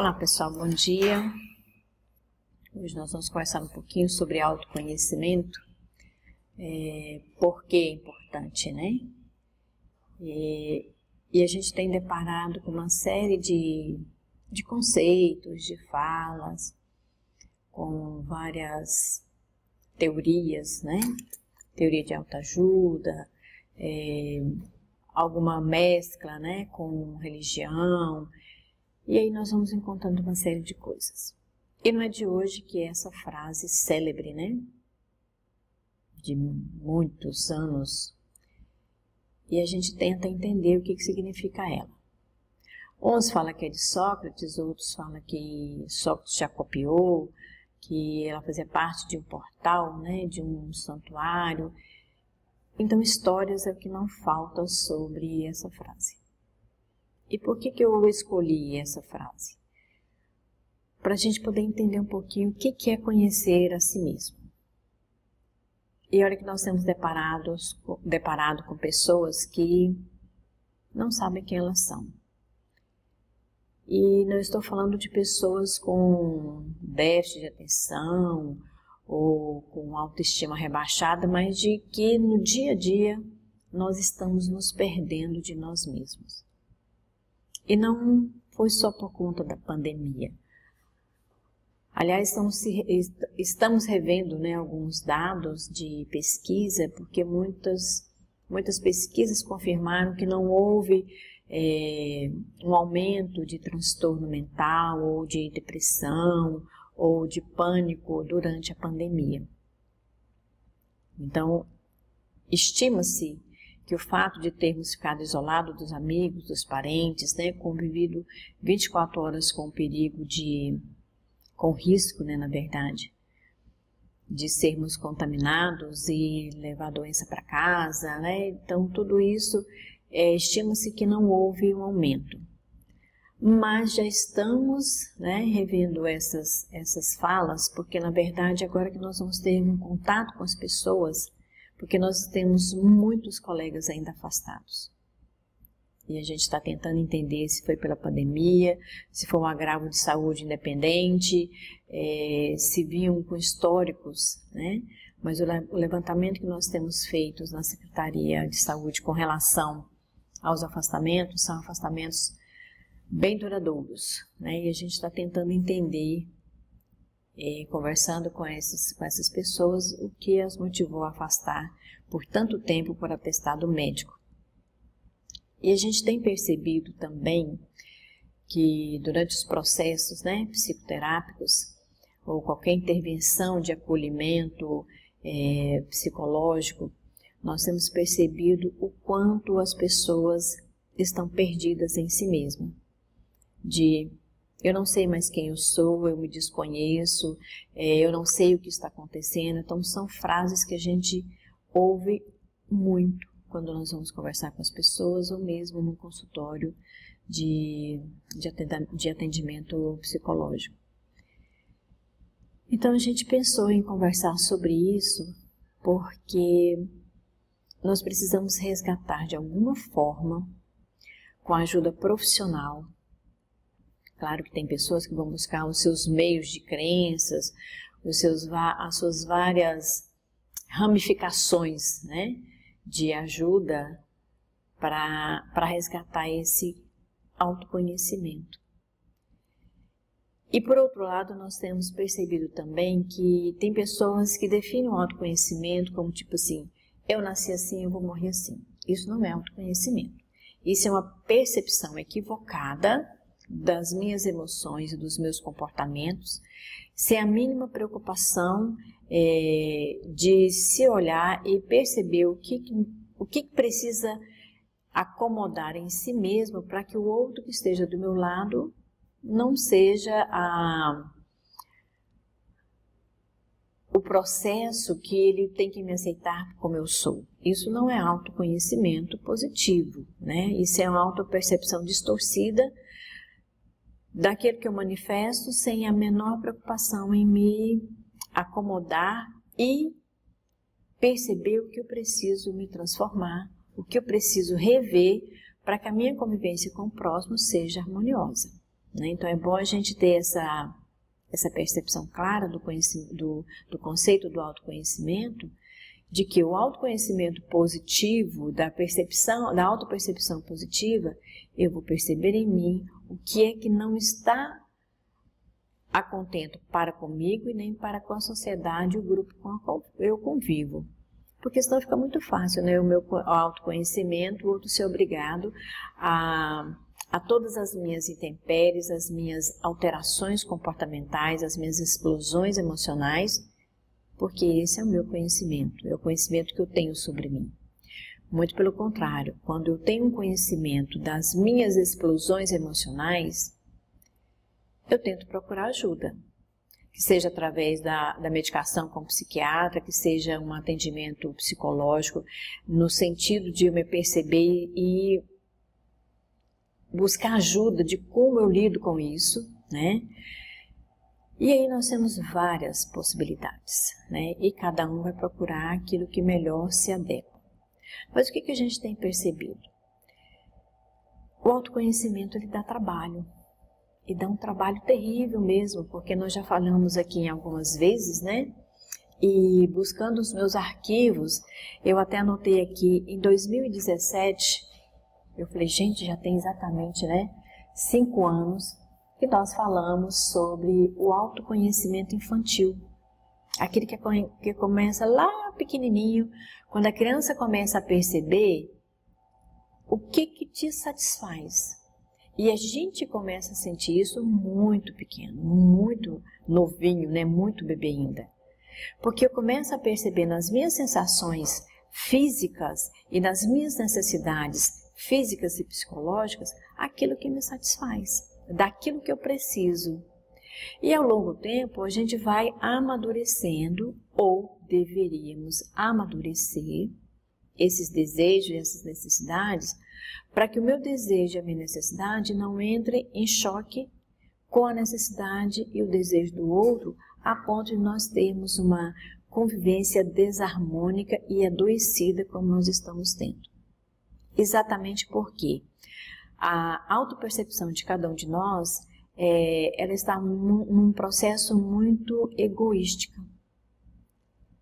Olá pessoal, bom dia. Hoje nós vamos conversar um pouquinho sobre autoconhecimento, por que é importante, né? E a gente tem deparado com uma série de conceitos, de falas, com várias teorias, né? Teoria de autoajuda, alguma mescla, né, com religião. E aí nós vamos encontrando uma série de coisas. E não é de hoje que essa frase célebre, né? De muitos anos. E a gente tenta entender o que significa ela. Uns falam que é de Sócrates, outros falam que Sócrates já copiou, que ela fazia parte de um portal, né? De um santuário. Então, histórias é o que não falta sobre essa frase. E por que eu escolhi essa frase? Para a gente poder entender um pouquinho o que é conhecer a si mesmo. E olha que nós temos deparado com pessoas que não sabem quem elas são. E não estou falando de pessoas com déficit de atenção ou com autoestima rebaixada, mas de que no dia a dia nós estamos nos perdendo de nós mesmos. E não foi só por conta da pandemia. Aliás, estamos revendo, né, alguns dados de pesquisa, porque muitas pesquisas confirmaram que não houve um aumento de transtorno mental, ou de depressão, ou de pânico durante a pandemia. Então, estima-se que o fato de termos ficado isolados dos amigos, dos parentes, né, convivido 24 horas com o perigo com risco, né, na verdade, de sermos contaminados e levar a doença para casa, né, então tudo isso, estima-se que não houve um aumento. Mas já estamos, né, revendo essas falas, porque na verdade agora que nós vamos ter um contato com as pessoas, porque nós temos muitos colegas ainda afastados. E a gente está tentando entender se foi pela pandemia, se foi um agravo de saúde independente, se vinham com históricos, né? Mas o levantamento que nós temos feito na Secretaria de Saúde com relação aos afastamentos, são afastamentos bem duradouros, né? E a gente está tentando entender, conversando com essas pessoas, o que as motivou a afastar por tanto tempo por atestado médico. E a gente tem percebido também que durante os processos, né, psicoterápicos, ou qualquer intervenção de acolhimento psicológico, nós temos percebido o quanto as pessoas estão perdidas em si mesmas. Eu não sei mais quem eu sou, eu me desconheço, eu não sei o que está acontecendo. Então, são frases que a gente ouve muito quando nós vamos conversar com as pessoas ou mesmo no consultório de atendimento psicológico. Então, a gente pensou em conversar sobre isso porque nós precisamos resgatar de alguma forma, com a ajuda profissional. Claro que tem pessoas que vão buscar os seus meios de crenças, as suas várias ramificações, né, de ajuda para resgatar esse autoconhecimento. E por outro lado, nós temos percebido também que tem pessoas que definem o autoconhecimento como tipo assim, eu nasci assim, eu vou morrer assim. Isso não é autoconhecimento. Isso é uma percepção equivocada das minhas emoções e dos meus comportamentos, sem a mínima preocupação de se olhar e perceber o que precisa acomodar em si mesmo para que o outro que esteja do meu lado não seja o processo que ele tem que me aceitar como eu sou. Isso não é autoconhecimento positivo, né? Isso é uma autopercepção distorcida daquilo que eu manifesto sem a menor preocupação em me acomodar e perceber o que eu preciso me transformar, o que eu preciso rever para que a minha convivência com o próximo seja harmoniosa. né? Então é bom a gente ter essa percepção clara do conceito do autoconhecimento, de que o autoconhecimento positivo, da autopercepção positiva, eu vou perceber em mim o que é que não está a contento para comigo e nem para com a sociedade e o grupo com o qual eu convivo. Porque senão fica muito fácil, né? O meu autoconhecimento, o outro ser obrigado a todas as minhas intempéries, as minhas alterações comportamentais, as minhas explosões emocionais, porque esse é o meu conhecimento, é o conhecimento que eu tenho sobre mim. Muito pelo contrário, quando eu tenho um conhecimento das minhas explosões emocionais, eu tento procurar ajuda, que seja através da medicação com psiquiatra, que seja um atendimento psicológico, no sentido de eu me perceber e buscar ajuda de como eu lido com isso, né? E aí nós temos várias possibilidades, né? E cada um vai procurar aquilo que melhor se adequa. Mas o que a gente tem percebido? O autoconhecimento, ele dá trabalho. E dá um trabalho terrível mesmo, porque nós já falamos aqui em algumas vezes, né? E buscando os meus arquivos, eu até anotei aqui, em 2017, eu falei, gente, já tem exatamente, né, 5 anos que nós falamos sobre o autoconhecimento infantil. Aquele que começa lá pequenininho, quando a criança começa a perceber o que te satisfaz. E a gente começa a sentir isso muito pequeno, muito novinho, né? Muito bebê ainda. Porque eu começo a perceber nas minhas sensações físicas e nas minhas necessidades físicas e psicológicas aquilo que me satisfaz, daquilo que eu preciso. E ao longo do tempo a gente vai amadurecendo, ou deveríamos amadurecer esses desejos e essas necessidades, para que o meu desejo e a minha necessidade não entrem em choque com a necessidade e o desejo do outro, a ponto de nós termos uma convivência desarmônica e adoecida como nós estamos tendo. Exatamente porque a autopercepção de cada um de nós, ela está num processo muito egoístico.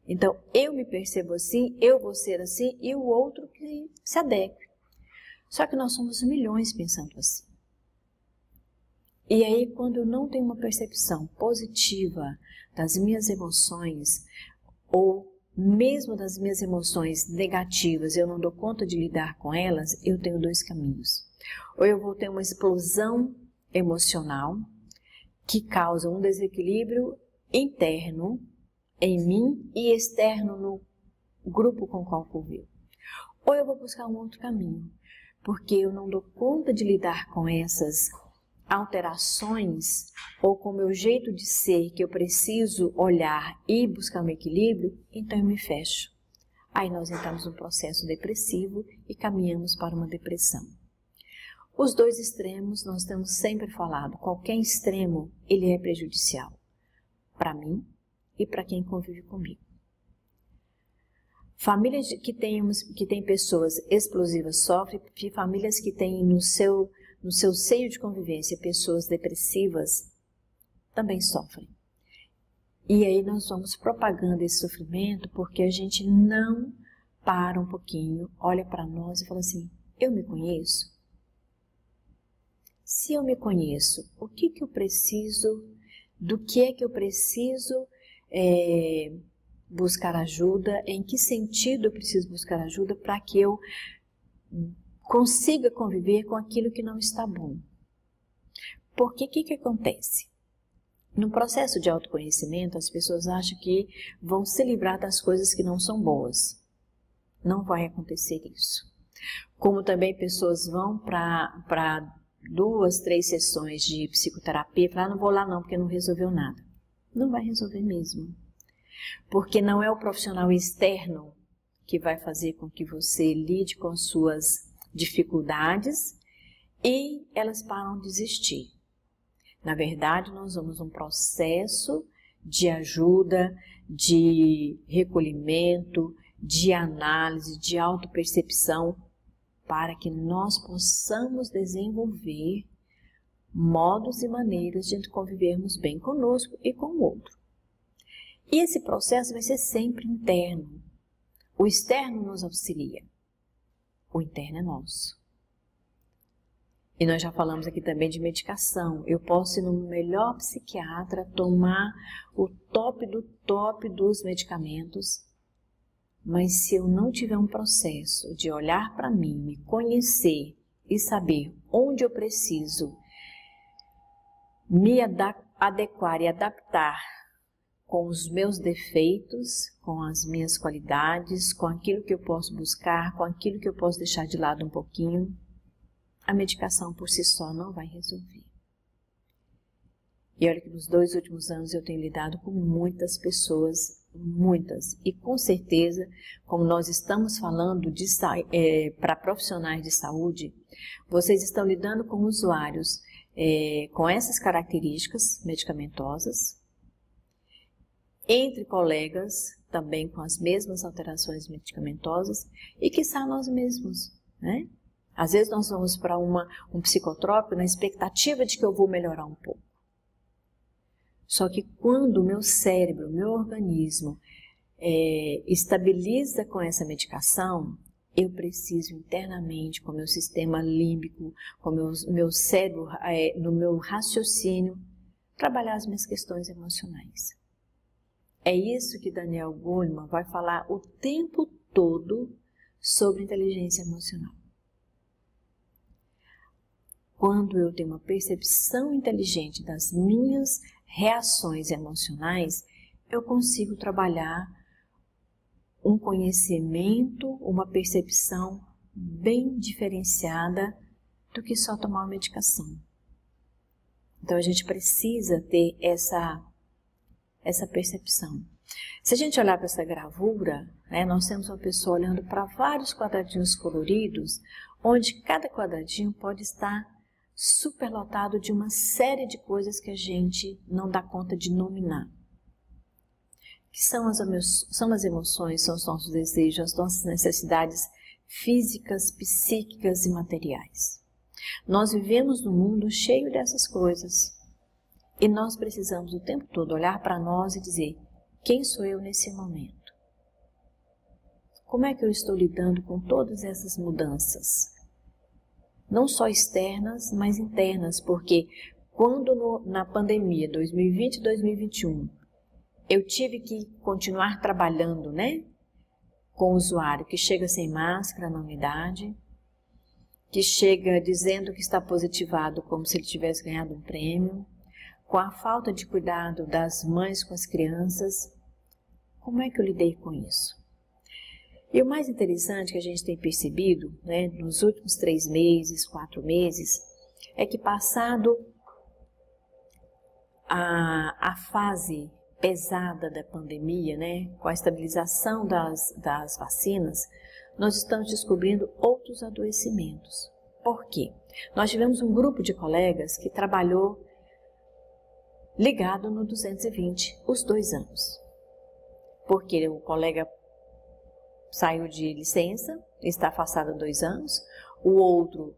Então, eu me percebo assim, eu vou ser assim, e o outro que se adeque. Só que nós somos milhões pensando assim. E aí, quando eu não tenho uma percepção positiva das minhas emoções, ou mesmo das minhas emoções negativas, eu não dou conta de lidar com elas, eu tenho 2 caminhos. Ou eu vou ter uma explosão emocional que causa um desequilíbrio interno em mim e externo no grupo com o qual convivo. Ou eu vou buscar um outro caminho, porque eu não dou conta de lidar com essas alterações ou com o meu jeito de ser, que eu preciso olhar e buscar um equilíbrio, então eu me fecho. Aí nós entramos num processo depressivo e caminhamos para uma depressão. Os 2 extremos, nós temos sempre falado, qualquer extremo, ele é prejudicial para mim e para quem convive comigo. Famílias que têm pessoas explosivas sofrem, e famílias que têm no seu seio de convivência pessoas depressivas também sofrem. E aí nós vamos propagando esse sofrimento porque a gente não para um pouquinho, olha para nós e fala assim, eu me conheço? Se eu me conheço, o que eu preciso, do que é que eu preciso buscar ajuda, em que sentido eu preciso buscar ajuda para que eu consiga conviver com aquilo que não está bom. Porque o que acontece? No processo de autoconhecimento, as pessoas acham que vão se livrar das coisas que não são boas. Não vai acontecer isso. Como também pessoas vão para 2, 3 sessões de psicoterapia, falar, não vou lá não, porque não resolveu nada. Não vai resolver mesmo. Porque não é o profissional externo que vai fazer com que você lide com suas dificuldades e elas param de existir. Na verdade, nós vamos num processo de ajuda, de recolhimento, de análise, de autopercepção, para que nós possamos desenvolver modos e maneiras de convivermos bem conosco e com o outro. E esse processo vai ser sempre interno. O externo nos auxilia, o interno é nosso. E nós já falamos aqui também de medicação. Eu posso ir no melhor psiquiatra, tomar o top do top dos medicamentos, mas se eu não tiver um processo de olhar para mim, me conhecer e saber onde eu preciso me adequar e adaptar com os meus defeitos, com as minhas qualidades, com aquilo que eu posso buscar, com aquilo que eu posso deixar de lado um pouquinho, a medicação por si só não vai resolver. E olha que nos 2 últimos anos eu tenho lidado com muitas pessoas, muitas, e com certeza, como nós estamos falando para profissionais de saúde, vocês estão lidando com usuários com essas características medicamentosas, entre colegas também com as mesmas alterações medicamentosas e quiçá nós mesmos, né? Às vezes nós vamos para um psicotrópico na expectativa de que eu vou melhorar um pouco. Só que quando o meu cérebro, o meu organismo estabiliza com essa medicação, eu preciso internamente, com o meu sistema límbico, com o meu cérebro, no meu raciocínio, trabalhar as minhas questões emocionais. É isso que Daniel Goleman vai falar o tempo todo sobre inteligência emocional. Quando eu tenho uma percepção inteligente das minhas reações emocionais, eu consigo trabalhar um conhecimento, uma percepção bem diferenciada do que só tomar uma medicação. Então a gente precisa ter essa percepção. Se a gente olhar para essa gravura, né, nós temos uma pessoa olhando para vários quadradinhos coloridos, onde cada quadradinho pode estar superlotado de uma série de coisas que a gente não dá conta de nominar. Que são as emoções, são os nossos desejos, as nossas necessidades físicas, psíquicas e materiais. Nós vivemos num mundo cheio dessas coisas. E nós precisamos o tempo todo olhar para nós e dizer, quem sou eu nesse momento? Como é que eu estou lidando com todas essas mudanças? Não só externas, mas internas, porque quando na pandemia 2020 e 2021, eu tive que continuar trabalhando, né, com o usuário que chega sem máscara na unidade, que chega dizendo que está positivado como se ele tivesse ganhado um prêmio, com a falta de cuidado das mães com as crianças, como é que eu lidei com isso? E o mais interessante que a gente tem percebido, né, nos últimos 3 meses, 4 meses, é que passado a fase pesada da pandemia, né, com a estabilização das vacinas, nós estamos descobrindo outros adoecimentos. Por quê? Nós tivemos um grupo de colegas que trabalhou ligado no 220 os 2 anos. Porque o colega saiu de licença, está afastado há 2 anos, o outro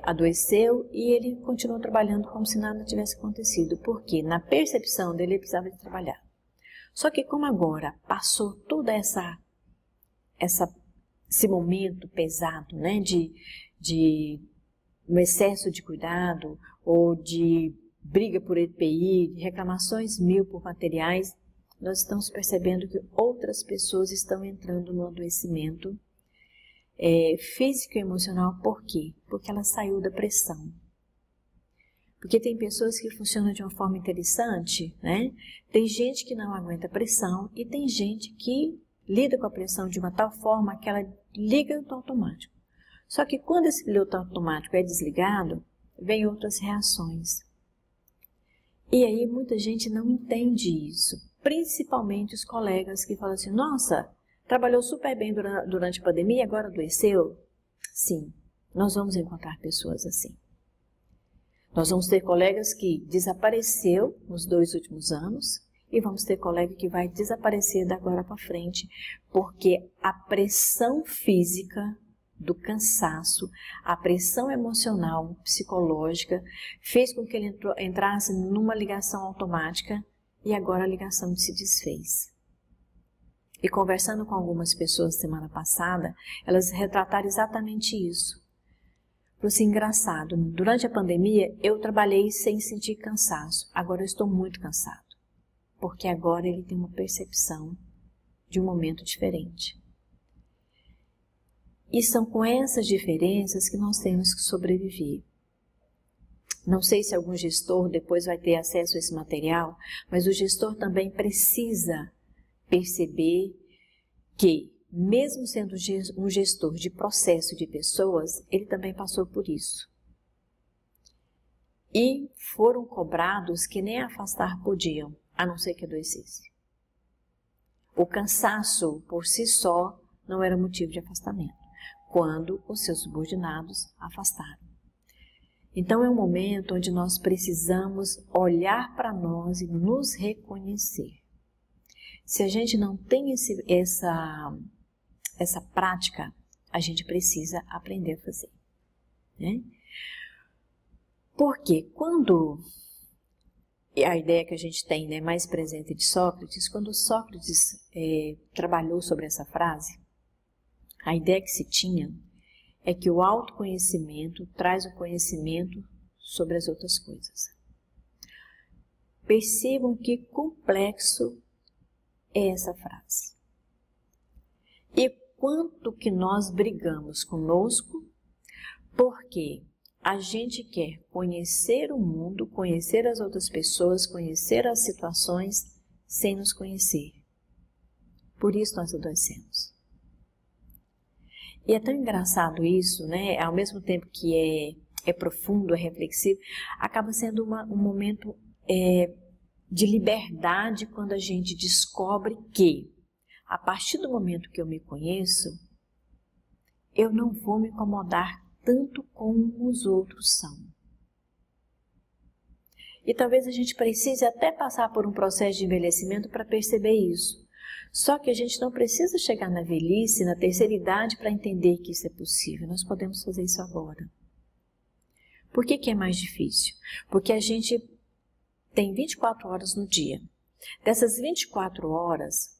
adoeceu e ele continuou trabalhando como se nada tivesse acontecido, porque na percepção dele ele precisava de trabalhar. Só que como agora passou toda esse momento pesado, né, de um excesso de cuidado ou de briga por EPI, reclamações 1000 por materiais, nós estamos percebendo que outras pessoas estão entrando no adoecimento físico e emocional. Por quê? Porque ela saiu da pressão. Porque tem pessoas que funcionam de uma forma interessante, né? Tem gente que não aguenta pressão e tem gente que lida com a pressão de uma tal forma que ela liga no automático. Só que quando esse piloto automático é desligado, vem outras reações. E aí muita gente não entende isso, principalmente os colegas que falam assim, nossa, trabalhou super bem durante a pandemia e agora adoeceu? Sim, nós vamos encontrar pessoas assim. Nós vamos ter colegas que desapareceu nos 2 últimos anos e vamos ter colega que vai desaparecer da agora para frente, porque a pressão física do cansaço, a pressão emocional, psicológica, fez com que ele entrasse numa ligação automática e agora a ligação se desfez. E conversando com algumas pessoas semana passada, elas retrataram exatamente isso. Falei assim, engraçado, durante a pandemia eu trabalhei sem sentir cansaço, agora eu estou muito cansado, porque agora ele tem uma percepção de um momento diferente. E são com essas diferenças que nós temos que sobreviver. Não sei se algum gestor depois vai ter acesso a esse material, mas o gestor também precisa perceber que, mesmo sendo um gestor de processo de pessoas, ele também passou por isso. E foram cobrados que nem afastar podiam, a não ser que adoecesse. O cansaço por si só não era motivo de afastamento, quando os seus subordinados afastaram. Então é um momento onde nós precisamos olhar para nós e nos reconhecer. Se a gente não tem essa prática, a gente precisa aprender a fazer, né? Porque quando a ideia que a gente tem, né, mais presente de Sócrates, quando Sócrates trabalhou sobre essa frase, a ideia que se tinha é que o autoconhecimento traz o conhecimento sobre as outras coisas. Percebam que complexo é essa frase. E quanto que nós brigamos conosco, porque a gente quer conhecer o mundo, conhecer as outras pessoas, conhecer as situações, sem nos conhecer. Por isso nós adoecemos. E é tão engraçado isso, né? Ao mesmo tempo que é profundo, é reflexivo, acaba sendo um momento de liberdade quando a gente descobre que, a partir do momento que eu me conheço, eu não vou me incomodar tanto como os outros são. E talvez a gente precise até passar por um processo de envelhecimento para perceber isso. Só que a gente não precisa chegar na velhice, na terceira idade, para entender que isso é possível. Nós podemos fazer isso agora. Por que é mais difícil? Porque a gente tem 24 horas no dia. Dessas 24 horas,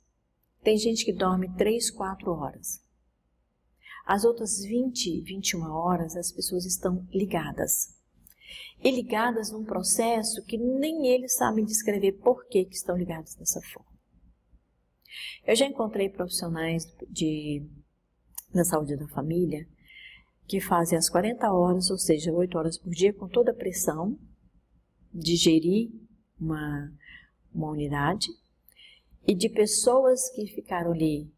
tem gente que dorme 3, 4 horas. As outras 20, 21 horas, as pessoas estão ligadas. E ligadas num processo que nem eles sabem descrever por que estão ligados dessa forma. Eu já encontrei profissionais da saúde da família que fazem as 40 horas, ou seja, 8 horas por dia, com toda a pressão de gerir uma unidade, e de pessoas que ficaram ali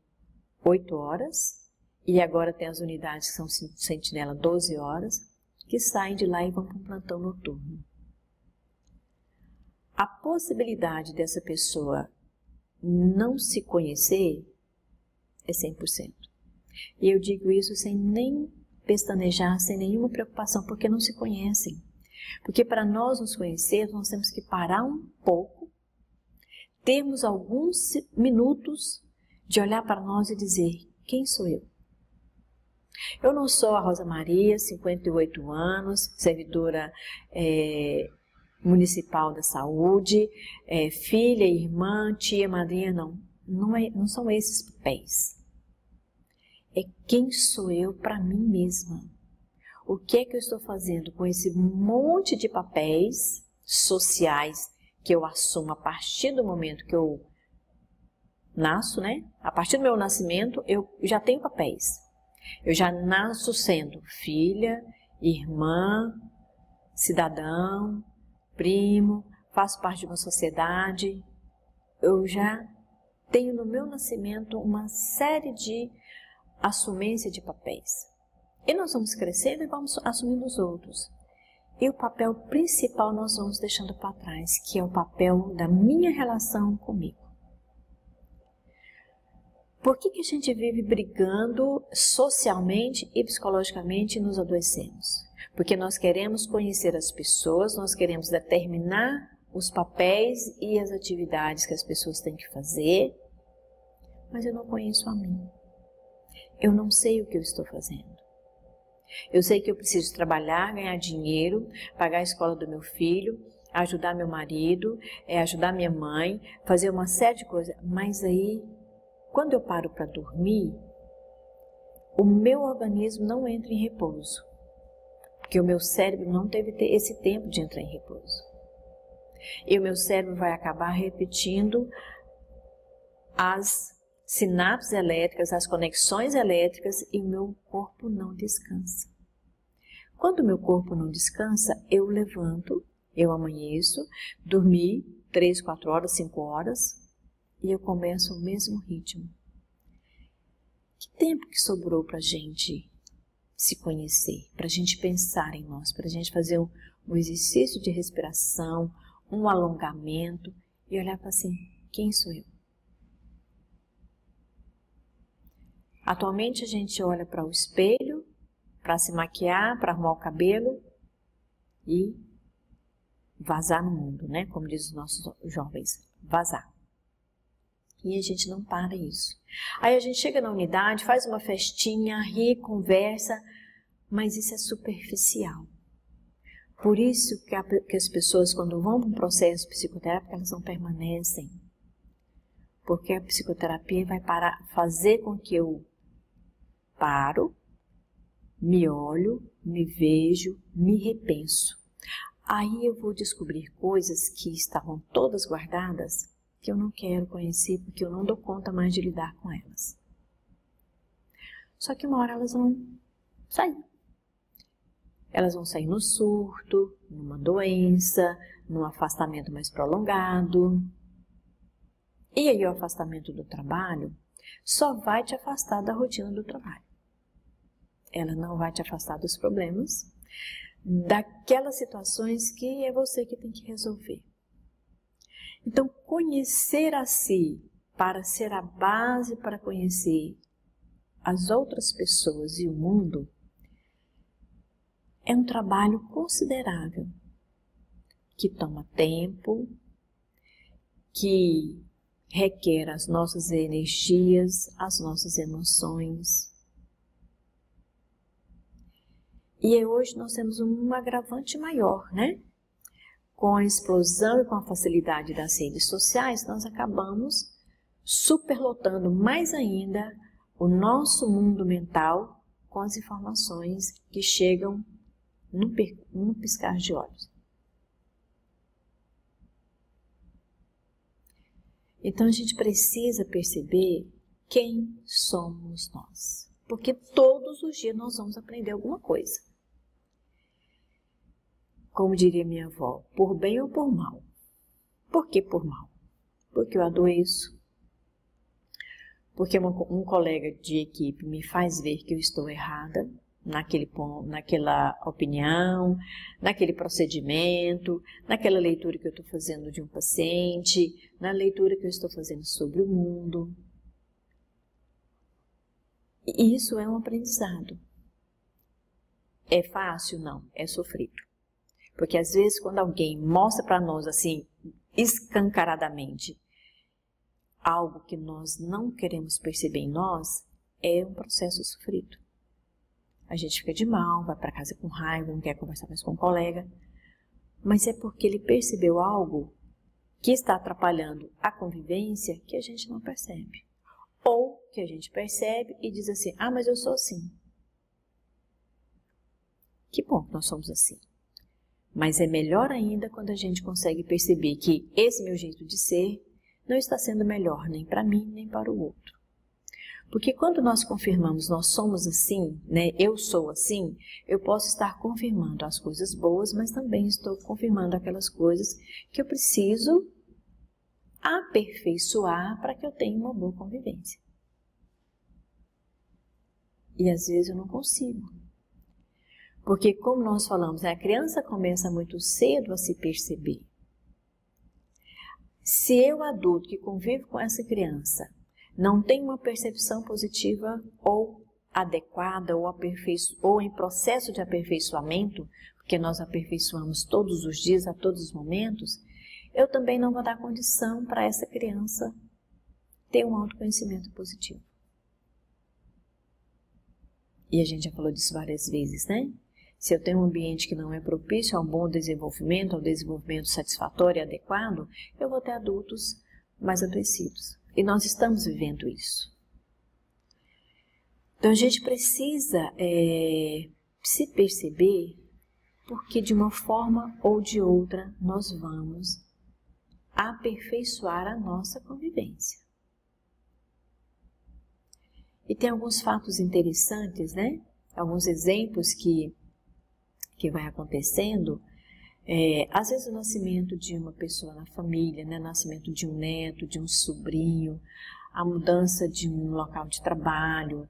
8 horas, e agora tem as unidades que são sentinela 12 horas, que saem de lá e vão para um plantão noturno. A possibilidade dessa pessoa não se conhecer é 100%. E eu digo isso sem nem pestanejar, sem nenhuma preocupação, porque não se conhecem. Porque para nós nos conhecermos, nós temos que parar um pouco, termos alguns minutos de olhar para nós e dizer, quem sou eu? Eu não sou a Rosa Maria, 58 anos, servidora municipal da saúde, filha, irmã, tia, madrinha, não são esses papéis. É quem sou eu para mim mesma. O que é que eu estou fazendo com esse monte de papéis sociais que eu assumo a partir do momento que eu nasço, né? A partir do meu nascimento, eu já tenho papéis. Eu já nasço sendo filha, irmã, cidadão, primo, faço parte de uma sociedade. Eu já tenho no meu nascimento uma série de assumência de papéis. E nós vamos crescendo e vamos assumindo os outros. E o papel principal nós vamos deixando para trás, que é o papel da minha relação comigo. Por que a gente vive brigando socialmente e psicologicamente e nos adoecemos? Porque nós queremos conhecer as pessoas, nós queremos determinar os papéis e as atividades que as pessoas têm que fazer, mas eu não conheço a mim. Eu não sei o que eu estou fazendo. Eu sei que eu preciso trabalhar, ganhar dinheiro, pagar a escola do meu filho, ajudar meu marido, ajudar minha mãe, fazer uma série de coisas. Mas aí, quando eu paro para dormir, o meu organismo não entra em repouso. Porque o meu cérebro não teve esse tempo de entrar em repouso. E o meu cérebro vai acabar repetindo as sinapses elétricas, as conexões elétricas, e o meu corpo não descansa. Quando o meu corpo não descansa, eu levanto, eu amanheço, dormi 3, 4 horas, 5 horas, e eu começo o mesmo ritmo. Que tempo que sobrou para a gente se conhecer, para a gente pensar em nós, para a gente fazer um exercício de respiração, um alongamento e olhar para assim, quem sou eu? Atualmente a gente olha para o espelho, para se maquiar, para arrumar o cabelo e vazar no mundo, né? Como dizem os nossos jovens, vazar. E a gente não para isso. Aí a gente chega na unidade, faz uma festinha, ri, conversa, mas isso é superficial. Por isso que as pessoas, quando vão para um processo psicoterápico, elas não permanecem. Porque a psicoterapia vai fazer com que eu paro, me olho, me vejo, me repenso. Aí eu vou descobrir coisas que estavam todas guardadas, que eu não quero conhecer, porque eu não dou conta mais de lidar com elas. Só que uma hora elas vão sair. Elas vão sair no surto, numa doença, num afastamento mais prolongado. E aí o afastamento do trabalho só vai te afastar da rotina do trabalho. Ela não vai te afastar dos problemas, daquelas situações que é você que tem que resolver. Então, conhecer a si para ser a base para conhecer as outras pessoas e o mundo é um trabalho considerável, que toma tempo, que requer as nossas energias, as nossas emoções. E hoje nós temos um agravante maior, né? Com a explosão e com a facilidade das redes sociais, nós acabamos superlotando mais ainda o nosso mundo mental com as informações que chegam num piscar de olhos. Então a gente precisa perceber quem somos nós. Porque todos os dias nós vamos aprender alguma coisa. Como diria minha avó, por bem ou por mal. Por que por mal? Porque eu adoeço. Porque um colega de equipe me faz ver que eu estou errada naquele ponto, naquela opinião, naquele procedimento, naquela leitura que eu estou fazendo de um paciente, na leitura que eu estou fazendo sobre o mundo. E isso é um aprendizado. É fácil? Não, é sofrido. Porque às vezes quando alguém mostra para nós assim, escancaradamente, algo que nós não queremos perceber em nós, é um processo sofrido. A gente fica de mal, vai para casa com raiva, não quer conversar mais com o colega, mas é porque ele percebeu algo que está atrapalhando a convivência que a gente não percebe. Ou que a gente percebe e diz assim, ah, mas eu sou assim. Que bom que nós somos assim. Mas é melhor ainda quando a gente consegue perceber que esse meu jeito de ser não está sendo melhor nem para mim, nem para o outro. Porque quando nós confirmamos nós somos assim, né, eu sou assim, eu posso estar confirmando as coisas boas, mas também estou confirmando aquelas coisas que eu preciso aperfeiçoar para que eu tenha uma boa convivência. E às vezes eu não consigo. Porque como nós falamos, a criança começa muito cedo a se perceber. Se eu, adulto, que convivo com essa criança, não tenho uma percepção positiva ou adequada ou em processo de aperfeiçoamento, porque nós aperfeiçoamos todos os dias, a todos os momentos, eu também não vou dar condição para essa criança ter um autoconhecimento positivo. E a gente já falou disso várias vezes, né? Se eu tenho um ambiente que não é propício ao bom desenvolvimento, ao desenvolvimento satisfatório e adequado, eu vou ter adultos mais adoecidos. E nós estamos vivendo isso. Então a gente precisa se perceber, porque de uma forma ou de outra nós vamos aperfeiçoar a nossa convivência. E tem alguns fatos interessantes, né? Alguns exemplos que vai acontecendo. Às vezes o nascimento de uma pessoa na família, né? O nascimento de um neto, de um sobrinho, a mudança de um local de trabalho,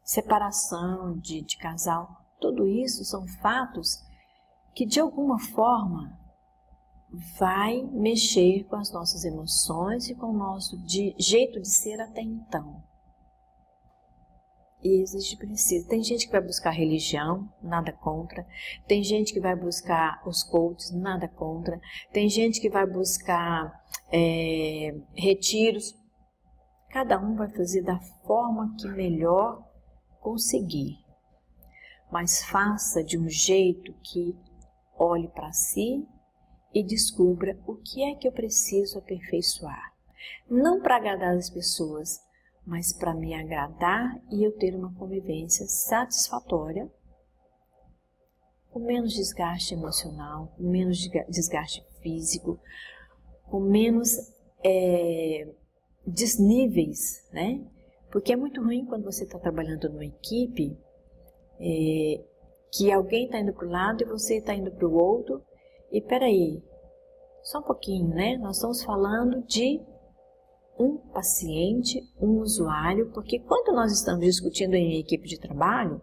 separação de casal. Tudo isso são fatos que de alguma forma vai mexer com as nossas emoções e com o nosso jeito de ser até então. E existe precisa. Tem gente que vai buscar religião, nada contra. Tem gente que vai buscar os coaches, nada contra. Tem gente que vai buscar retiros. Cada um vai fazer da forma que melhor conseguir. Mas faça de um jeito que olhe para si e descubra o que é que eu preciso aperfeiçoar. Não para agradar as pessoas, mas para me agradar e eu ter uma convivência satisfatória, com menos desgaste emocional, com menos desgaste físico, com menos desníveis, né? Porque é muito ruim quando você está trabalhando numa equipe, que alguém está indo para o lado e você está indo para o outro, e peraí, só um pouquinho, né? Nós estamos falando de um paciente, um usuário, porque quando nós estamos discutindo em equipe de trabalho,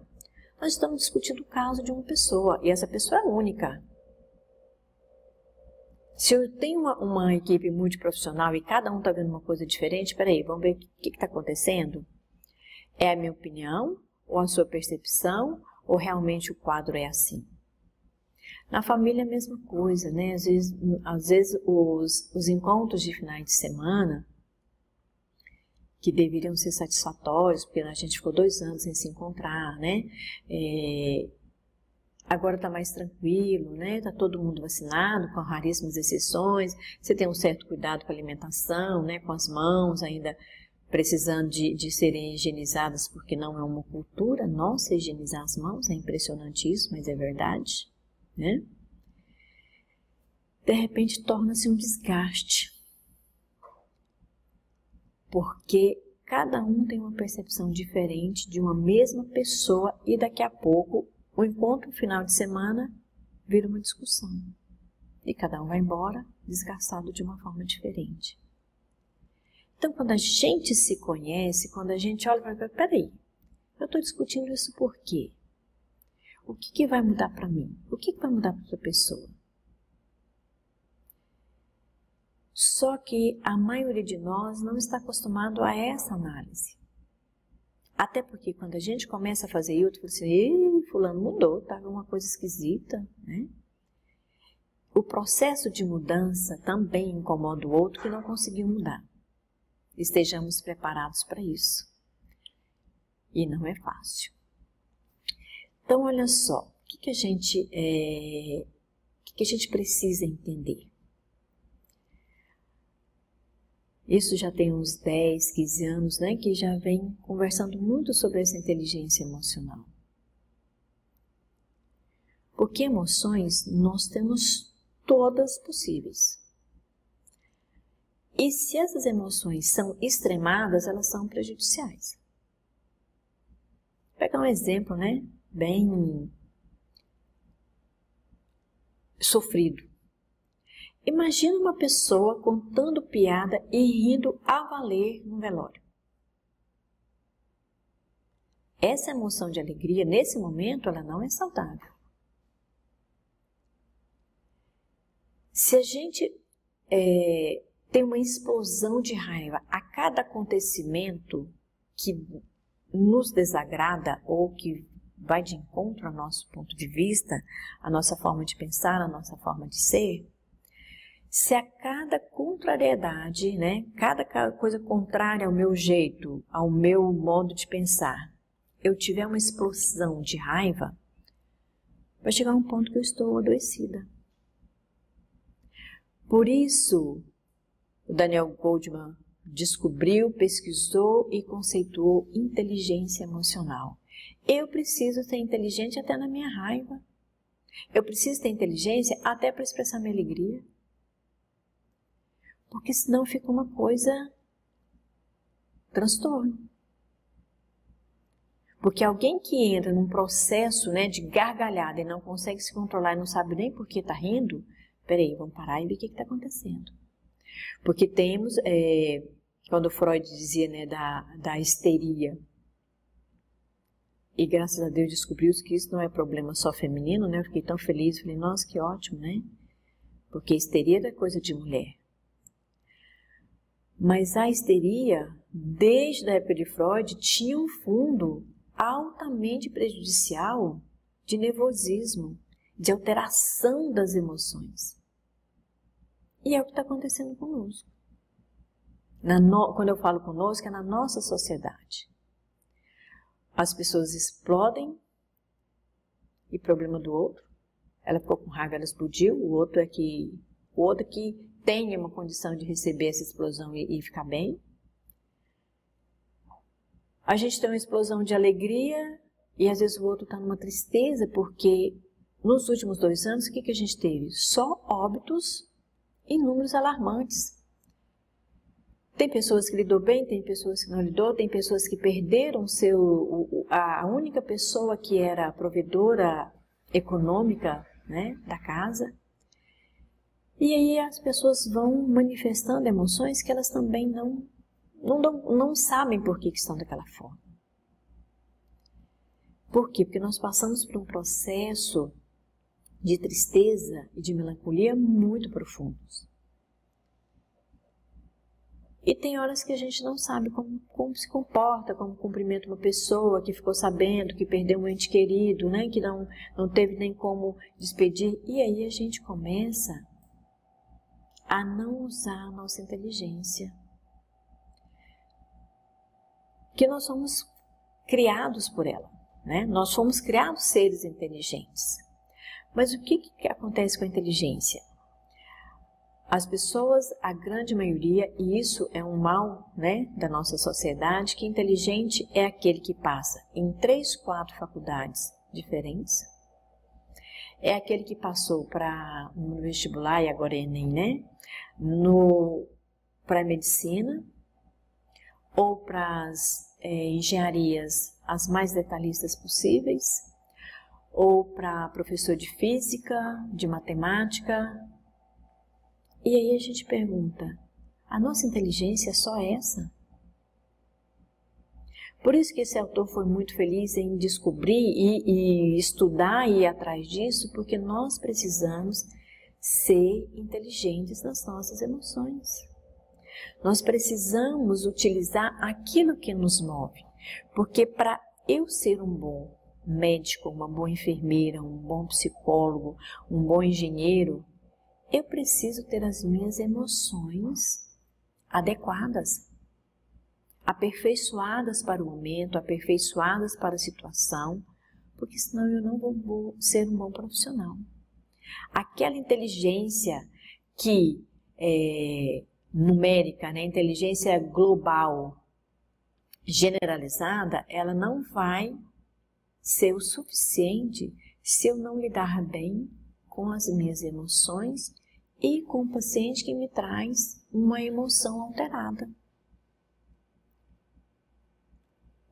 nós estamos discutindo o caso de uma pessoa, e essa pessoa é única. Se eu tenho uma equipe multiprofissional e cada um está vendo uma coisa diferente, peraí, vamos ver o que está acontecendo? É a minha opinião, ou a sua percepção, ou realmente o quadro é assim? Na família é a mesma coisa, né? Às vezes os encontros de finais de semana, que deveriam ser satisfatórios, porque a gente ficou 2 anos sem se encontrar, né? Agora está mais tranquilo, né? Está todo mundo vacinado, com raríssimas exceções. Você tem um certo cuidado com a alimentação, né? Com as mãos ainda precisando de serem higienizadas, porque não é uma cultura nossa higienizar as mãos. É impressionante isso, mas é verdade, né? De repente torna-se um desgaste. Porque cada um tem uma percepção diferente de uma mesma pessoa e daqui a pouco o encontro final de semana vira uma discussão. E cada um vai embora desgastado de uma forma diferente. Então, quando a gente se conhece, quando a gente olha para peraí, eu estou discutindo isso por quê? O que vai mudar para mim? O que vai mudar para outra pessoa? Só que a maioria de nós não está acostumado a essa análise. Até porque quando a gente começa a fazer isso, fala assim, fulano mudou, estava uma coisa esquisita, né? O processo de mudança também incomoda o outro que não conseguiu mudar. Estejamos preparados para isso. E não é fácil. Então, olha só, o que a gente precisa entender? Isso já tem uns 10, 15 anos, né, que já vem conversando muito sobre essa inteligência emocional. Porque emoções nós temos todas possíveis. E se essas emoções são extremadas, elas são prejudiciais. Vou pegar um exemplo, né, bem sofrido. Imagina uma pessoa contando piada e rindo a valer no velório. Essa emoção de alegria, nesse momento, ela não é saudável. Se a gente tem uma explosão de raiva a cada acontecimento que nos desagrada ou que vai de encontro ao nosso ponto de vista, a nossa forma de pensar, a nossa forma de ser, se a cada contrariedade, né, cada coisa contrária ao meu jeito, ao meu modo de pensar, eu tiver uma explosão de raiva, vai chegar um ponto que eu estou adoecida. Por isso, o Daniel Goleman descobriu, pesquisou e conceituou inteligência emocional. Eu preciso ser inteligente até na minha raiva. Eu preciso ter inteligência até para expressar minha alegria. Porque senão fica uma coisa transtorno. Porque alguém que entra num processo, né, de gargalhada e não consegue se controlar e não sabe nem por que está rindo, peraí, vamos parar e ver o que está acontecendo. Porque temos, quando Freud dizia, né, da histeria, e graças a Deus descobriu que isso não é problema só feminino, né? Eu fiquei tão feliz, falei, nossa, que ótimo, né? Porque histeria é coisa de mulher. Mas a histeria, desde a época de Freud, tinha um fundo altamente prejudicial de nervosismo, de alteração das emoções. E é o que está acontecendo conosco. Quando eu falo conosco, é na nossa sociedade. As pessoas explodem e problema do outro. Ela ficou com raiva, ela explodiu. O outro que tem uma condição de receber essa explosão e ficar bem. A gente tem uma explosão de alegria e às vezes o outro está numa tristeza porque nos últimos 2 anos o que a gente teve? Só óbitos em números alarmantes. Tem pessoas que lidou bem, tem pessoas que não lidou, tem pessoas que perderam a única pessoa que era a provedora econômica, né, da casa. E aí as pessoas vão manifestando emoções que elas também não sabem por que estão daquela forma. Por quê? Porque nós passamos por um processo de tristeza e de melancolia muito profundos. E tem horas que a gente não sabe como se comporta, como cumprimenta uma pessoa que ficou sabendo que perdeu um ente querido, né? Que não teve nem como despedir. E aí a gente começa a não usar a nossa inteligência. Porque nós somos criados por ela, né? Nós fomos criados seres inteligentes. Mas o que acontece com a inteligência? As pessoas, a grande maioria, e isso é um mal, né, da nossa sociedade, que inteligente é aquele que passa em 3, 4 faculdades diferentes, é aquele que passou para no vestibular e agora é Enem, né, para medicina ou para as engenharias as mais detalhistas possíveis, ou para professor de física, de matemática. E aí a gente pergunta, a nossa inteligência é só essa? Por isso que esse autor foi muito feliz em descobrir e estudar e ir atrás disso, porque nós precisamos ser inteligentes nas nossas emoções. Nós precisamos utilizar aquilo que nos move, porque para eu ser um bom médico, uma boa enfermeira, um bom psicólogo, um bom engenheiro, eu preciso ter as minhas emoções adequadas, aperfeiçoadas para o momento, aperfeiçoadas para a situação, porque senão eu não vou ser um bom profissional. Aquela inteligência que é numérica, né, inteligência global, generalizada, ela não vai ser o suficiente se eu não lidar bem com as minhas emoções e com o paciente que me traz uma emoção alterada.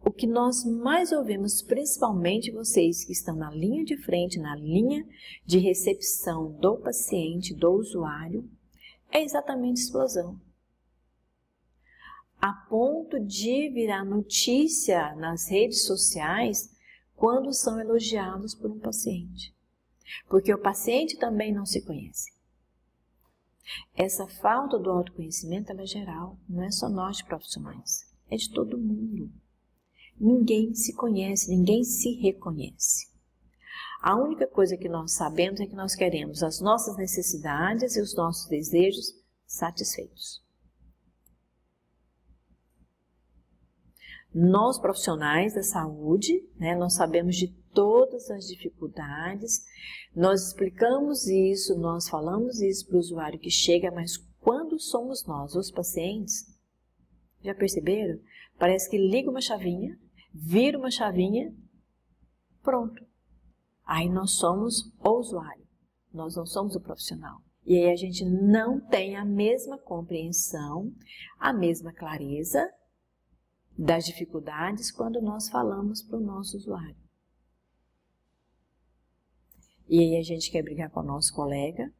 O que nós mais ouvimos, principalmente vocês que estão na linha de frente, na linha de recepção do paciente, do usuário, é exatamente explosão. A ponto de virar notícia nas redes sociais quando são elogiados por um paciente. Porque o paciente também não se conhece. Essa falta do autoconhecimento ela é geral, não é só nós profissionais, é de todo mundo. Ninguém se conhece, ninguém se reconhece. A única coisa que nós sabemos é que nós queremos as nossas necessidades e os nossos desejos satisfeitos. Nós, profissionais da saúde, né, nós sabemos de todas as dificuldades, nós explicamos isso, nós falamos isso para o usuário que chega, mas quando somos nós, os pacientes, já perceberam? Parece que liga uma chavinha, vira uma chavinha, pronto. Aí nós somos o usuário, nós não somos o profissional. E aí a gente não tem a mesma compreensão, a mesma clareza das dificuldades quando nós falamos para o nosso usuário. E aí a gente quer brigar com o nosso colega,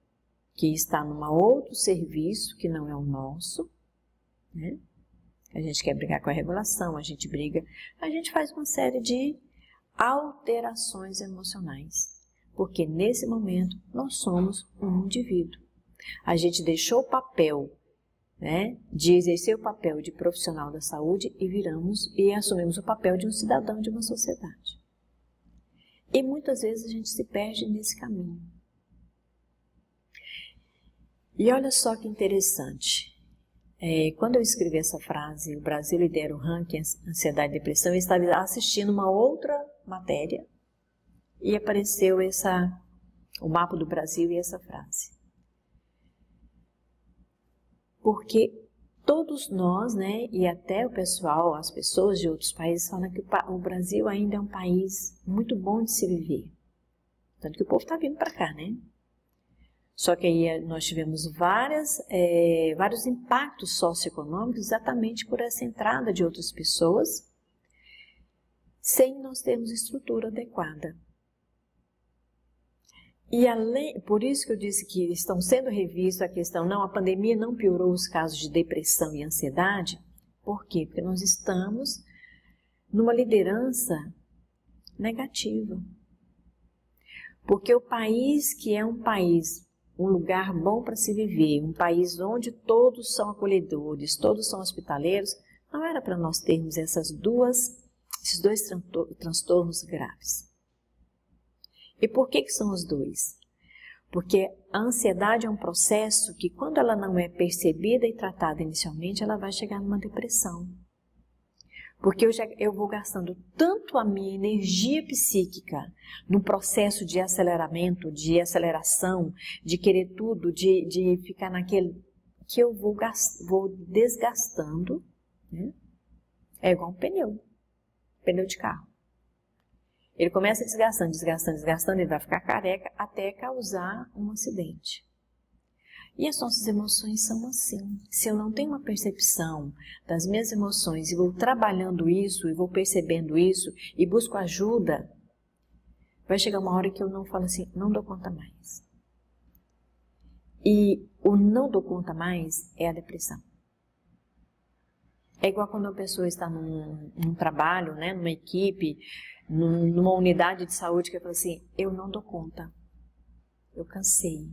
que está num outro serviço que não é o nosso, né? A gente quer brigar com a regulação, a gente faz uma série de alterações emocionais, porque nesse momento nós somos um indivíduo. A gente deixou o papel, né, de exercer o papel de profissional da saúde e assumimos o papel de um cidadão de uma sociedade. E muitas vezes a gente se perde nesse caminho. E olha só que interessante. Quando eu escrevi essa frase, o Brasil lidera o ranking Ansiedade e Depressão, eu estava assistindo uma outra matéria e apareceu o mapa do Brasil e essa frase. Porque todos nós, né, e até o pessoal, as pessoas de outros países falam que o Brasil ainda é um país muito bom de se viver. Tanto que o povo está vindo para cá, né? Só que aí nós tivemos vários impactos socioeconômicos exatamente por essa entrada de outras pessoas, sem nós termos estrutura adequada. E por isso que eu disse que estão sendo revistos a questão, a pandemia não piorou os casos de depressão e ansiedade. Por quê? Porque nós estamos numa liderança negativa. Porque o país que é um lugar bom para se viver, um país onde todos são acolhedores, todos são hospitaleiros, não era para nós termos esses dois transtornos graves. E por que são os dois? Porque a ansiedade é um processo que, quando ela não é percebida e tratada inicialmente, ela vai chegar numa depressão. Porque eu vou gastando tanto a minha energia psíquica num processo de aceleramento, de aceleração, de querer tudo, de ficar naquele, que eu vou desgastando, né? É igual um pneu de carro. Ele começa desgastando, ele vai ficar careca até causar um acidente. E as nossas emoções são assim. Se eu não tenho uma percepção das minhas emoções e vou trabalhando isso, e vou percebendo isso, e busco ajuda, vai chegar uma hora que eu não falo assim, não dou conta mais. E o não dou conta mais é a depressão. É igual quando uma pessoa está num trabalho, né, numa equipe, numa unidade de saúde, que fala assim, eu não dou conta, eu cansei.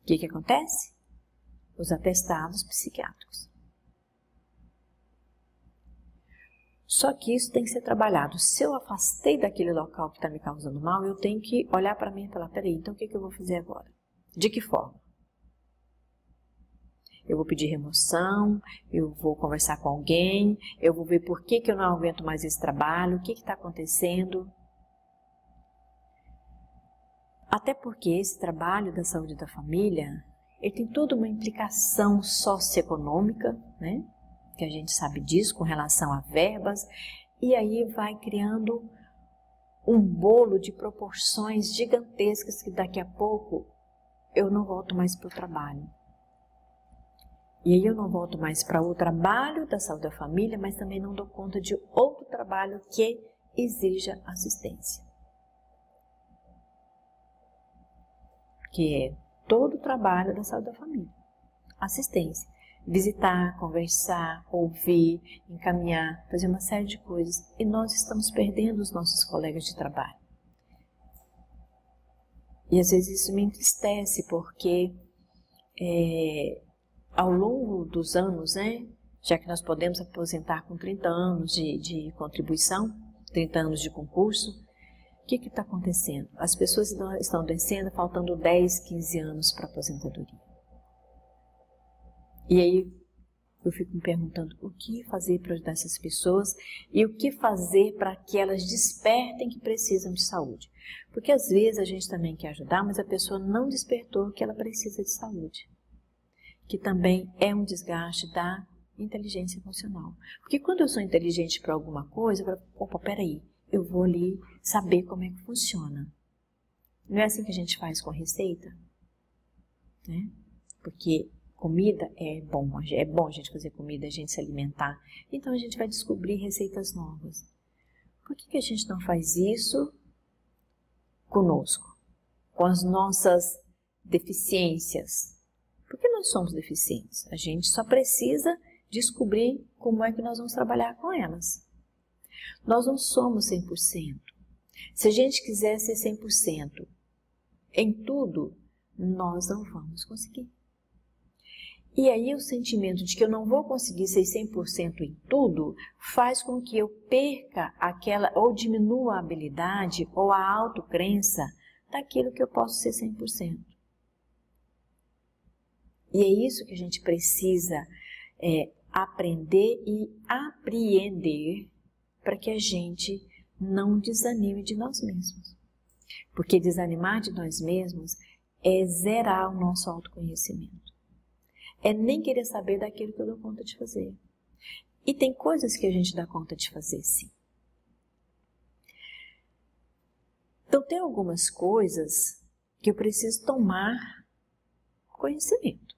O que acontece? Os atestados psiquiátricos. Só que isso tem que ser trabalhado. Se eu afastei daquele local que está me causando mal, eu tenho que olhar para mim e falar, peraí, então o que eu vou fazer agora? De que forma? Eu vou pedir remoção, eu vou conversar com alguém, eu vou ver por que eu não aguento mais esse trabalho, o que está acontecendo. Até porque esse trabalho da saúde da família, ele tem toda uma implicação socioeconômica, né? Que a gente sabe disso com relação a verbas, e aí vai criando um bolo de proporções gigantescas que daqui a pouco eu não volto mais para o trabalho. E aí eu não volto mais para o trabalho da saúde da família, mas também não dou conta de outro trabalho que exija assistência. Que é todo o trabalho da saúde da família. Assistência. Visitar, conversar, ouvir, encaminhar, fazer uma série de coisas. E nós estamos perdendo os nossos colegas de trabalho. E às vezes isso me entristece, porque ao longo dos anos, né, já que nós podemos aposentar com 30 anos de contribuição, 30 anos de concurso, o que está acontecendo? As pessoas estão descendo, faltando 10, 15 anos para a aposentadoria. E aí Eu fico me perguntando o que fazer para ajudar essas pessoas e o que fazer para que elas despertem que precisam de saúde. Porque às vezes a gente também quer ajudar, mas a pessoa não despertou que ela precisa de saúde. Que também é um desgaste da inteligência emocional. Porque quando eu sou inteligente para alguma coisa, eu falo, opa, peraí, eu vou ali saber como é que funciona. Não é assim que a gente faz com receita? Né? Porque comida é bom a gente fazer comida, a gente se alimentar. Então a gente vai descobrir receitas novas. Por que a gente não faz isso conosco? Com as nossas deficiências? Porque nós somos deficientes. A gente só precisa descobrir como é que nós vamos trabalhar com elas. Nós não somos 100%. Se a gente quiser ser 100% em tudo, nós não vamos conseguir. E aí o sentimento de que eu não vou conseguir ser 100% em tudo faz com que eu perca aquela, ou diminua a habilidade ou a autocrença daquilo que eu posso ser 100%. E é isso que a gente precisa aprender e apreender para que a gente não desanime de nós mesmos. Porque desanimar de nós mesmos é zerar o nosso autoconhecimento. É nem querer saber daquilo que eu dou conta de fazer. E tem coisas que a gente dá conta de fazer, sim. Então, tem algumas coisas que eu preciso tomar conhecimento.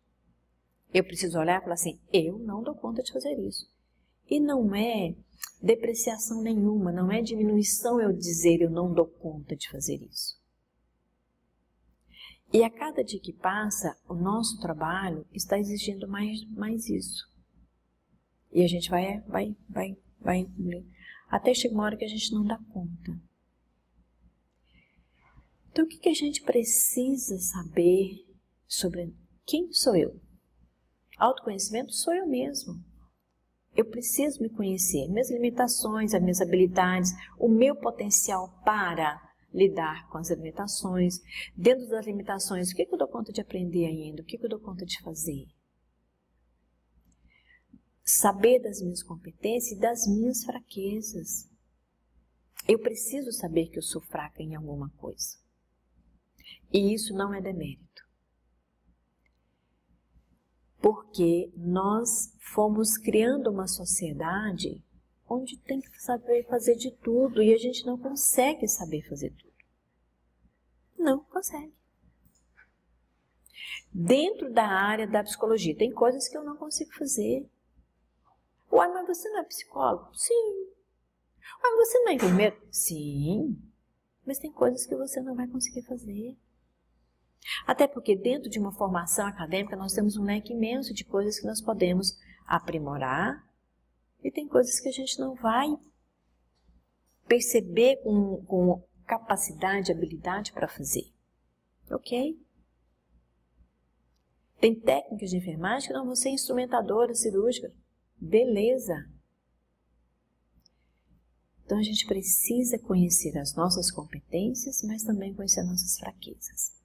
Eu preciso olhar e falar assim, eu não dou conta de fazer isso. E não é depreciação nenhuma, não é diminuição eu dizer eu não dou conta de fazer isso. E a cada dia que passa, o nosso trabalho está exigindo mais isso. E a gente vai até chegar uma hora que a gente não dá conta. Então, o que a gente precisa saber sobre quem sou eu? Autoconhecimento sou eu mesmo. Eu preciso me conhecer, minhas limitações, as minhas habilidades, o meu potencial para lidar com as limitações. Dentro das limitações, o que eu dou conta de aprender ainda? O que eu dou conta de fazer? Saber das minhas competências e das minhas fraquezas. Eu preciso saber que eu sou fraca em alguma coisa. E isso não é demérito. Porque nós fomos criando uma sociedade onde tem que saber fazer de tudo e a gente não consegue saber fazer tudo. Não consegue. Dentro da área da psicologia, tem coisas que eu não consigo fazer. Uai, mas você não é psicólogo? Sim. Uai, você não é enfermeiro? Sim. Mas tem coisas que você não vai conseguir fazer. Até porque dentro de uma formação acadêmica nós temos um leque imenso de coisas que nós podemos aprimorar e tem coisas que a gente não vai perceber com capacidade, habilidade para fazer. Ok? Tem técnicas de enfermagem que não vão ser instrumentadoras cirúrgicas. Beleza. Então a gente precisa conhecer as nossas competências, mas também conhecer as nossas fraquezas.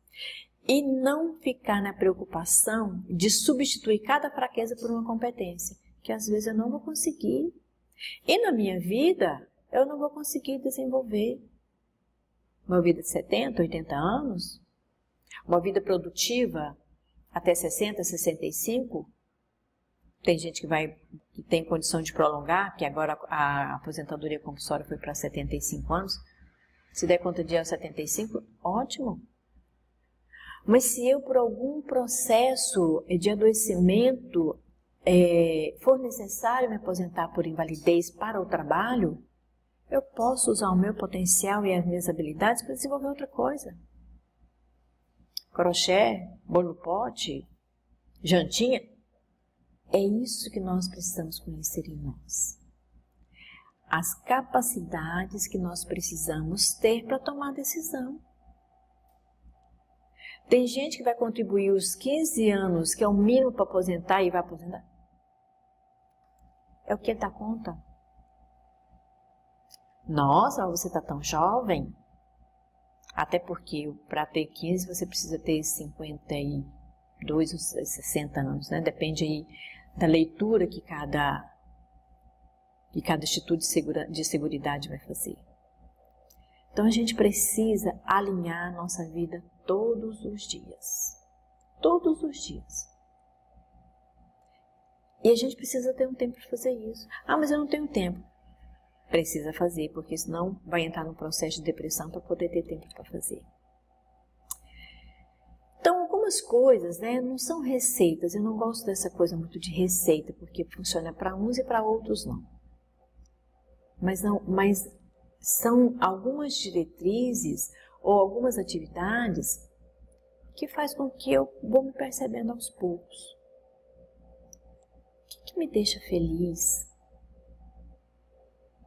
E não ficar na preocupação de substituir cada fraqueza por uma competência, que às vezes eu não vou conseguir. E na minha vida, eu não vou conseguir desenvolver uma vida de 70, 80 anos, uma vida produtiva até 60, 65. Tem gente que tem condição de prolongar, que agora a aposentadoria compulsória foi para 75 anos. Se der conta de aos 75, ótimo. Mas se eu, por algum processo de adoecimento, for necessário me aposentar por invalidez para o trabalho, eu posso usar o meu potencial e as minhas habilidades para desenvolver outra coisa. Crochê, bolo pote, jantinha. É isso que nós precisamos conhecer em nós. As capacidades que nós precisamos ter para tomar decisão. Tem gente que vai contribuir os 15 anos, que é o mínimo para aposentar, e vai aposentar. É o que dá conta. Nossa, você está tão jovem. Até porque para ter 15 você precisa ter 52 ou 60 anos, né? Depende aí da leitura que cada atitude de seguridade vai fazer. Então a gente precisa alinhar a nossa vida todos os dias. Todos os dias. E a gente precisa ter um tempo para fazer isso. Ah, mas eu não tenho tempo. Precisa fazer, porque senão vai entrar no processo de depressão para poder ter tempo para fazer. Então, algumas coisas, né, não são receitas. Eu não gosto dessa coisa muito de receita, porque funciona para uns e para outros não. Mas são algumas diretrizes ou algumas atividades que faz com que eu vou me percebendo aos poucos. O que me deixa feliz?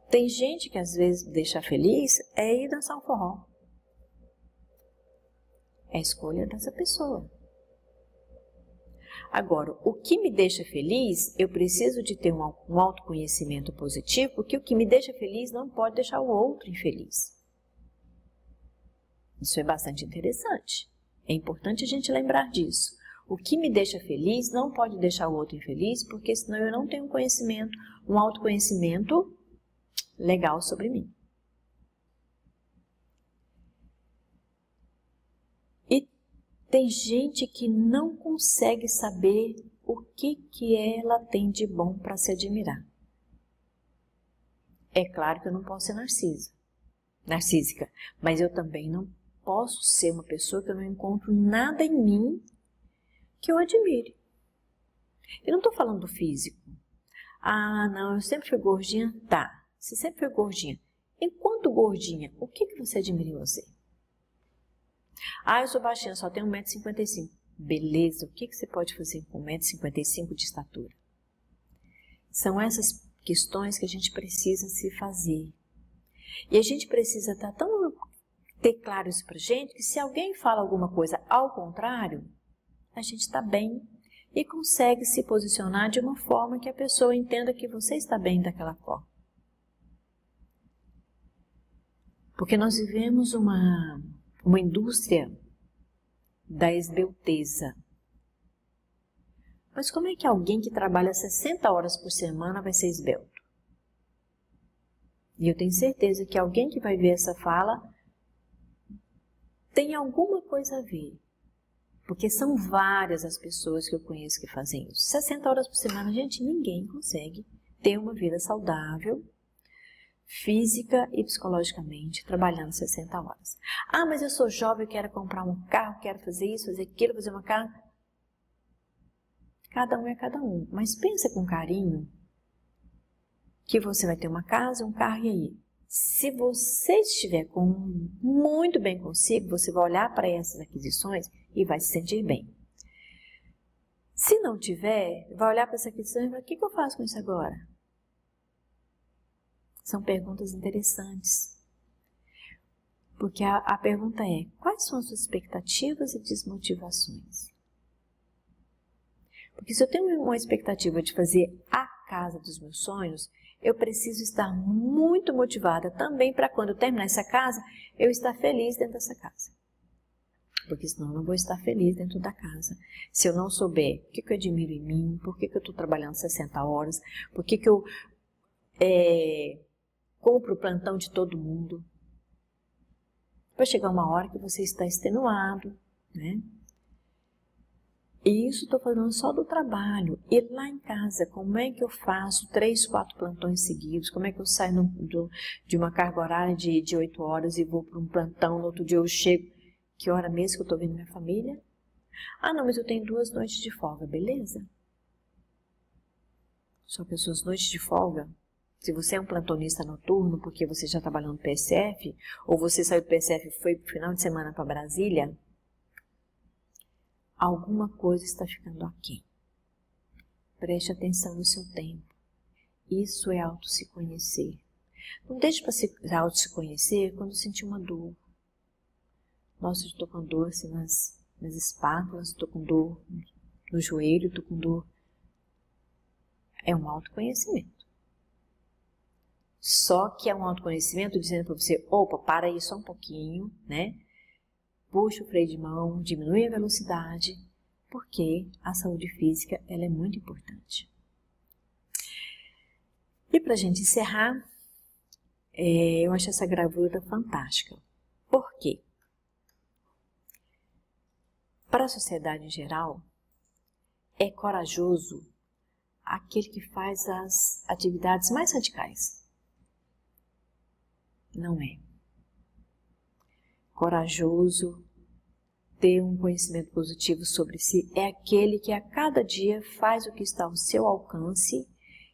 Tem gente que às vezes deixa feliz é ir dançar um forró. É a escolha dessa pessoa. Agora, o que me deixa feliz, eu preciso de ter um autoconhecimento positivo, porque o que me deixa feliz não pode deixar o outro infeliz. Isso é bastante interessante. É importante a gente lembrar disso. O que me deixa feliz não pode deixar o outro infeliz, porque senão eu não tenho conhecimento, um autoconhecimento legal sobre mim. E tem gente que não consegue saber o que ela tem de bom para se admirar. É claro que eu não posso ser narcísica, mas eu também não posso ser uma pessoa que eu não encontro nada em mim que eu admire. Eu não estou falando do físico. Ah, não, eu sempre fui gordinha. Tá, você sempre foi gordinha. Enquanto gordinha, o que você admira em você? Ah, eu sou baixinha, só tenho 1,55 m. Beleza, o que você pode fazer com 1,55 m de estatura? São essas questões que a gente precisa se fazer. E a gente precisa ter claro isso pra gente, que se alguém fala alguma coisa ao contrário, a gente está bem e consegue se posicionar de uma forma que a pessoa entenda que você está bem daquela forma. Porque nós vivemos uma indústria da esbelteza. Mas como é que alguém que trabalha 60 horas por semana vai ser esbelto? E eu tenho certeza que alguém que vai ver essa fala tem alguma coisa a ver. Porque são várias as pessoas que eu conheço que fazem isso. 60 horas por semana, gente, ninguém consegue ter uma vida saudável, física e psicologicamente, trabalhando 60 horas. Ah, mas eu sou jovem, eu quero comprar um carro, quero fazer isso, fazer aquilo, fazer uma casa. Cada um é cada um. Mas pensa com carinho que você vai ter uma casa, um carro e aí. Se você estiver muito bem consigo, você vai olhar para essas aquisições e vai se sentir bem. Se não tiver, vai olhar para essa aquisição e vai falar, o que eu faço com isso agora? São perguntas interessantes. Porque a pergunta é, quais são as suas expectativas e desmotivações? Porque se eu tenho uma expectativa de fazer a casa dos meus sonhos, eu preciso estar muito motivada também para quando eu terminar essa casa, eu estar feliz dentro dessa casa. Porque senão eu não vou estar feliz dentro da casa. Se eu não souber o que eu admiro em mim, por que eu estou trabalhando 60 horas, por que eu compro o plantão de todo mundo. Vai chegar uma hora que você está extenuado, né? E isso estou falando só do trabalho. E lá em casa, como é que eu faço 3, 4 plantões seguidos? Como é que eu saio de uma carga horária de 8 horas e vou para um plantão, no outro dia eu chego? Que hora mesmo que eu estou vendo minha família? Ah, não, mas eu tenho 2 noites de folga, beleza? Só que as suas noites de folga, se você é um plantonista noturno, porque você já trabalhou no PSF, ou você saiu do PSF e foi pro final de semana para Brasília, alguma coisa está ficando aqui. Preste atenção no seu tempo. Isso é auto-se conhecer. Não deixe para se auto-se conhecer quando sentir uma dor. Nossa, eu estou com dor assim, nas espátulas, estou com dor no joelho, estou com dor. É um autoconhecimento. Só que é um autoconhecimento dizendo para você, opa, para aí só um pouquinho, né? Puxa o freio de mão, diminui a velocidade, porque a saúde física ela é muito importante. E para a gente encerrar, eu acho essa gravura fantástica. Por quê? Para a sociedade em geral, é corajoso aquele que faz as atividades mais radicais. Não é. Corajoso, ter um conhecimento positivo sobre si, é aquele que a cada dia faz o que está ao seu alcance,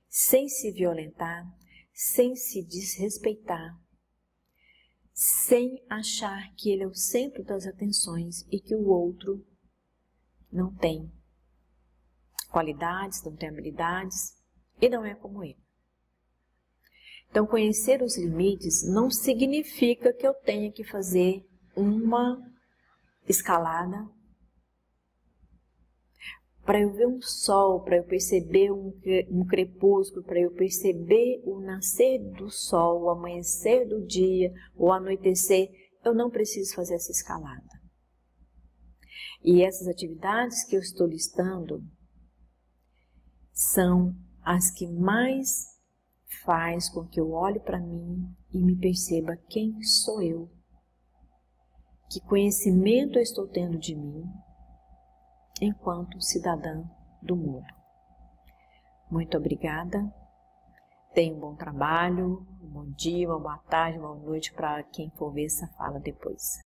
sem se violentar, sem se desrespeitar, sem achar que ele é o centro das atenções e que o outro não tem qualidades, não tem habilidades e não é como ele. Então, conhecer os limites não significa que eu tenha que fazer uma escalada para eu ver um sol, para eu perceber um crepúsculo, para eu perceber o nascer do sol, o amanhecer do dia, o anoitecer. Eu não preciso fazer essa escalada. E essas atividades que eu estou listando são as que mais faz com que eu olhe para mim e me perceba quem sou eu, que conhecimento eu estou tendo de mim enquanto cidadã do mundo. Muito obrigada, tenha um bom trabalho, um bom dia, uma boa tarde, uma boa noite para quem for ver essa fala depois.